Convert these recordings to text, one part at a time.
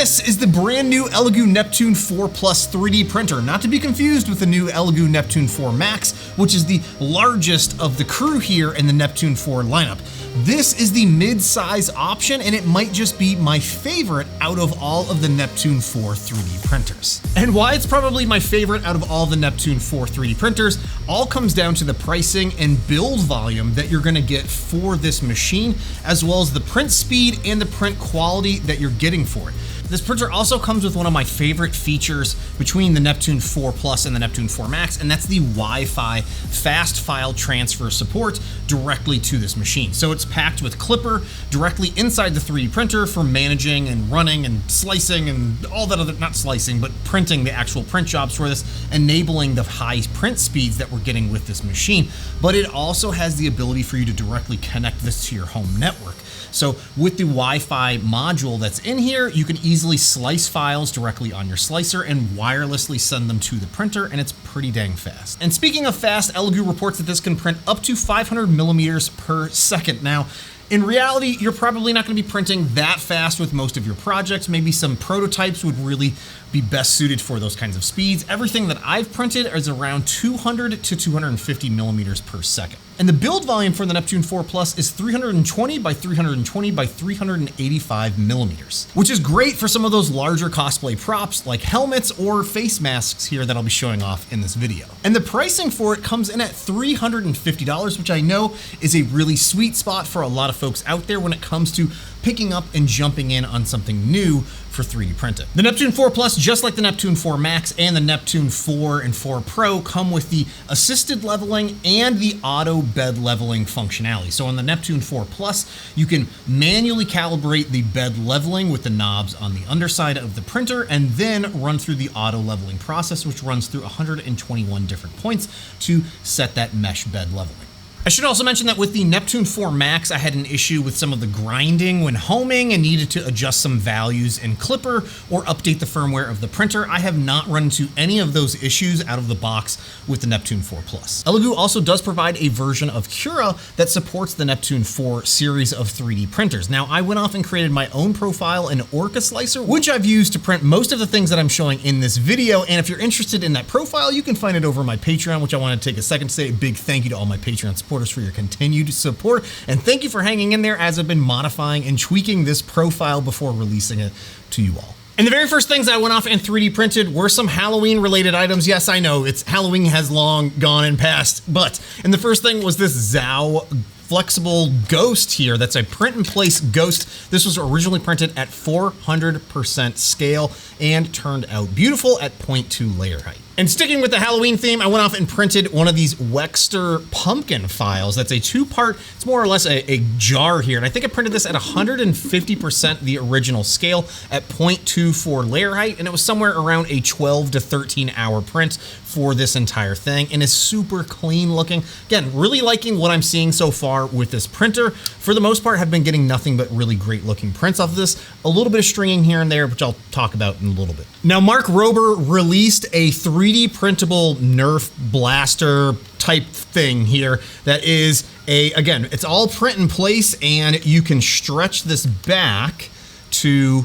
This is the brand new Elegoo Neptune 4 Plus 3D printer, not to be confused with the new Elegoo Neptune 4 Max, which is the largest of the crew here in the Neptune 4 lineup. This is the mid-size option, and it might just be my favorite out of all of the Neptune 4 3D printers. And why it's probably my favorite out of all the Neptune 4 3D printers all comes down to the pricing and build volume that you're gonna get for this machine, as well as the print speed and the print quality that you're getting for it. This printer also comes with one of my favorite features between the Neptune 4 Plus and the Neptune 4 Max, and that's the Wi-Fi fast file transfer support directly to this machine. So it's packed with Clipper directly inside the 3D printer for managing and running and slicing and all that other, not slicing, but printing the actual print jobs for this, enabling the high print speeds that we're getting with this machine. But it also has the ability for you to directly connect this to your home network. So with the Wi-Fi module that's in here, you can easily slice files directly on your slicer and wirelessly send them to the printer, and it's pretty dang fast. And speaking of fast, Elegoo reports that this can print up to 500 millimeters per second. Now, in reality, you're probably not going to be printing that fast with most of your projects. Maybe some prototypes would really be best suited for those kinds of speeds. Everything that I've printed is around 200 to 250 millimeters per second. And the build volume for the Neptune 4 Plus is 320 by 320 by 385 millimeters, which is great for some of those larger cosplay props like helmets or face masks here that I'll be showing off in this video. And the pricing for it comes in at $350, which I know is a really sweet spot for a lot of folks out there when it comes to picking up and jumping in on something new for 3D printing. The Neptune 4 Plus, just like the Neptune 4 Max and the Neptune 4 and 4 Pro, come with the assisted leveling and the auto bed leveling functionality. So on the Neptune 4 Plus, you can manually calibrate the bed leveling with the knobs on the underside of the printer and then run through the auto leveling process, which runs through 121 different points to set that mesh bed leveling. I should also mention that with the Neptune 4 Max, I had an issue with some of the grinding when homing and needed to adjust some values in Clipper or update the firmware of the printer. I have not run into any of those issues out of the box with the Neptune 4 Plus. Elegoo also does provide a version of Cura that supports the Neptune 4 series of 3D printers. Now, I went off and created my own profile in Orca Slicer, which I've used to print most of the things that I'm showing in this video. And if you're interested in that profile, you can find it over my Patreon, which I want to take a second to say a big thank you to all my Patreon supporters for your continued support, and thank you for hanging in there as I've been modifying and tweaking this profile before releasing it to you all. And the very first things I went off and 3D printed were some Halloween related items. Yes, I know, Halloween has long gone and passed, and the first thing was this Zao flexible ghost here. That's a print in place ghost. This was originally printed at 400% scale and turned out beautiful at 0.2 layer height. And sticking with the Halloween theme, I went off and printed one of these Wekster pumpkin files. That's a two-part, it's more or less a jar here. And I think I printed this at 150% the original scale at 0.24 layer height. And it was somewhere around a 12 to 13 hour print for this entire thing, and is super clean looking. Again, really liking what I'm seeing so far with this printer. For the most part, have been getting nothing but really great looking prints off of this. A little bit of stringing here and there, which I'll talk about in a little bit. Now, Mark Rober released a 3D printable Nerf blaster type thing here that is again, it's all print in place, and you can stretch this back to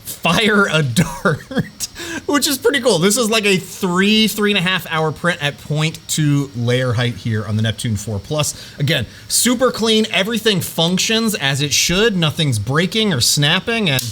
fire a dart, which is pretty cool. This is like a 3.5 hour print at 0.2 layer height here on the Neptune 4 Plus. Again, super clean. Everything functions as it should. Nothing's breaking or snapping, and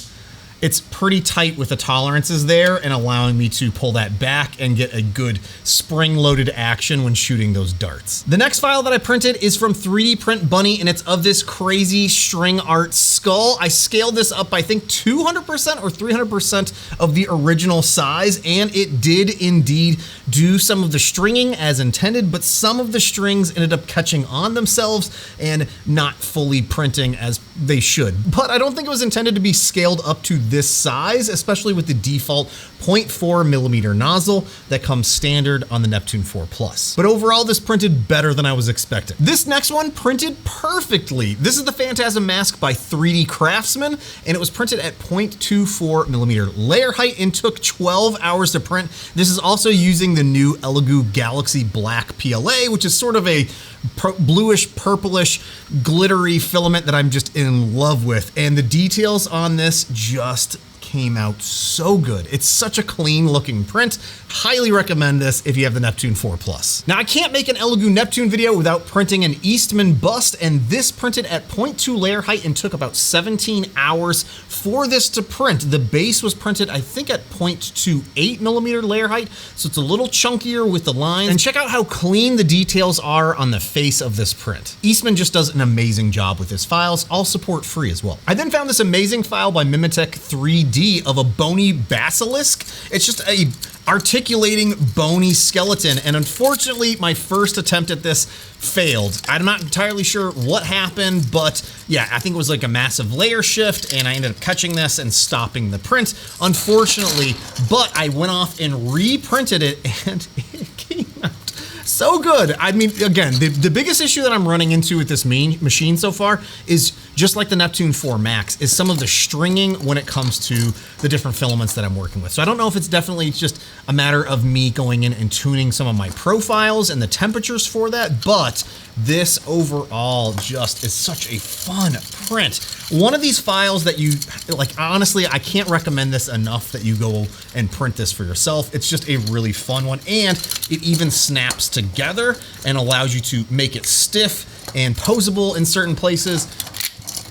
it's pretty tight with the tolerances there and allowing me to pull that back and get a good spring-loaded action when shooting those darts. The next file that I printed is from 3D Print Bony, and it's of this crazy string art skull. I scaled this up by, I think, 200% or 300% of the original size, and it did indeed do some of the stringing as intended, but some of the strings ended up catching on themselves and not fully printing as they should. But I don't think it was intended to be scaled up to this size, especially with the default 0.4 millimeter nozzle that comes standard on the Neptune 4 Plus. But overall, this printed better than I was expecting. This next one printed perfectly. This is the Phantasm mask by 3D Craftsman, and it was printed at 0.24 millimeter layer height and took 12 hours to print. This is also using the new Elegoo Galaxy Black PLA, which is sort of a bluish, purplish, glittery filament that I'm just in love with. And the details on this just came out so good. It's such a clean looking print. Highly recommend this if you have the Neptune 4 Plus. Now I can't make an Elegoo Neptune video without printing an Eastman bust, and this printed at 0.2 layer height and took about 17 hours for this to print. The base was printed, I think, at 0.28 millimeter layer height, so it's a little chunkier with the lines. And check out how clean the details are on the face of this print. Eastman just does an amazing job with his files, all support free as well. I then found this amazing file by Mimetech 3D of a Bony Basilisk. It's just a articulating bony skeleton, and unfortunately my first attempt at this failed. I'm not entirely sure what happened, but yeah, I think it was like a massive layer shift, and I ended up catching this and stopping the print, unfortunately. But I went off and reprinted it, and it came out so good. I mean, again, the biggest issue that I'm running into with this machine so far is, just like the Neptune 4 Max, is some of the stringing when it comes to the different filaments that I'm working with. So I don't know if it's definitely just a matter of me going in and tuning some of my profiles and the temperatures for that, but this overall just is such a fun print. One of these files that you, like, honestly, I can't recommend this enough that you go and print this for yourself. It's just a really fun one, and it even snaps together and allows you to make it stiff and posable in certain places,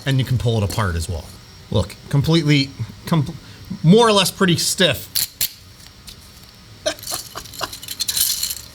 and you can pull it apart as well. Look, completely, more or less pretty stiff.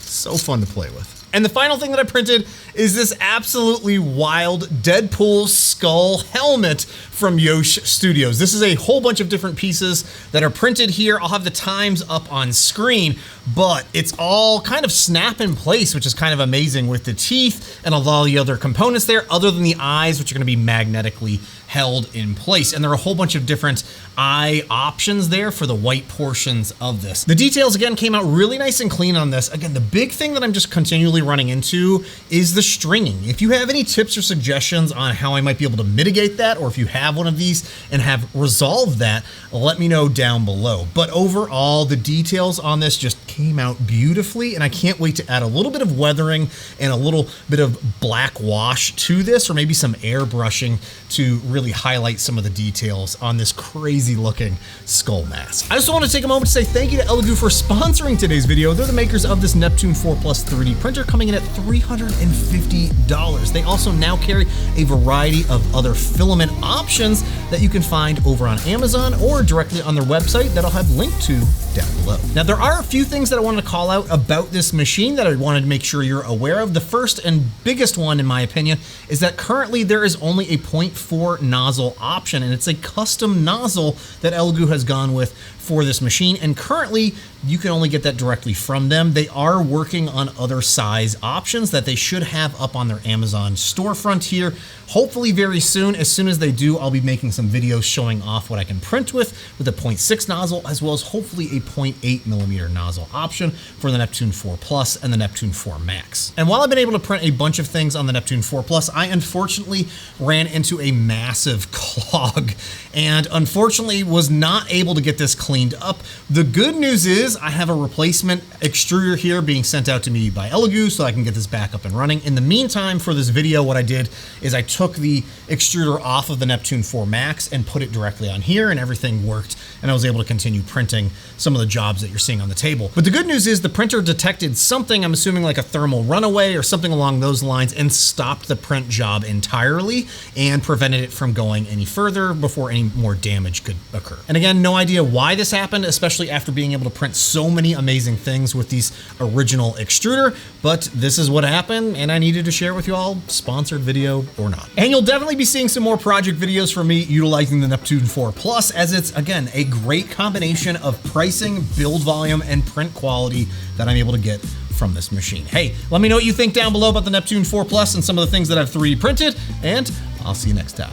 So fun to play with. And the final thing that I printed is this absolutely wild Deadpool skull helmet from YoshStudios. This is a whole bunch of different pieces that are printed here. I'll have the times up on screen, but it's all kind of snap in place, which is kind of amazing with the teeth and all the other components there, other than the eyes, which are gonna be magnetically held in place. And there are a whole bunch of different eye options there for the white portions of this. The details, again, came out really nice and clean on this. Again, the big thing that I'm just continually running into is the stringing. If you have any tips or suggestions on how I might be able to mitigate that, or if you have one of these and have resolved that, let me know down below. But overall, the details on this just came out beautifully, and I can't wait to add a little bit of weathering and a little bit of black wash to this, or maybe some airbrushing to really highlight some of the details on this crazy looking skull mask. I also want to take a moment to say thank you to Elegoo for sponsoring today's video. They're the makers of this Neptune 4 Plus 3D printer, coming in at $350. They also now carry a variety of other filament options that you can find over on Amazon or directly on their website that I'll have linked to down below. Now, there are a few things that I wanted to call out about this machine that I wanted to make sure you're aware of. The first and biggest one, in my opinion, is that currently there is only a 0.4 nozzle option, and it's a custom nozzle that Elegoo has gone with for this machine, and currently you can only get that directly from them. They are working on other size options that they should have up on their Amazon storefront here, hopefully very soon. As soon as they do, I'll be making some videos showing off what I can print with a 0.6 nozzle, as well as hopefully a 0.8 millimeter nozzle option for the Neptune 4 Plus and the Neptune 4 Max. And while I've been able to print a bunch of things on the Neptune 4 Plus, I unfortunately ran into a massive clog and unfortunately was not able to get this cleaned up. The good news is I have a replacement extruder here being sent out to me by Elegoo so I can get this back up and running. In the meantime, for this video, what I did is I took the extruder off of the Neptune 4 Max and put it directly on here, and everything worked, and I was able to continue printing some of the jobs that you're seeing on the table. But the good news is the printer detected something, I'm assuming like a thermal runaway or something along those lines, and stopped the print job entirely and prevented it from going any further before any more damage could occur. And again, no idea why this happened, especially after being able to print so many amazing things with these original extruder, but this is what happened, and I needed to share with you all, sponsored video or not. And you'll definitely be seeing some more project videos from me utilizing the Neptune 4 Plus, as it's, again, a great combination of pricing, build volume, and print quality that I'm able to get from this machine. Hey, let me know what you think down below about the Neptune 4 Plus and some of the things that I've 3D printed, and I'll see you next time.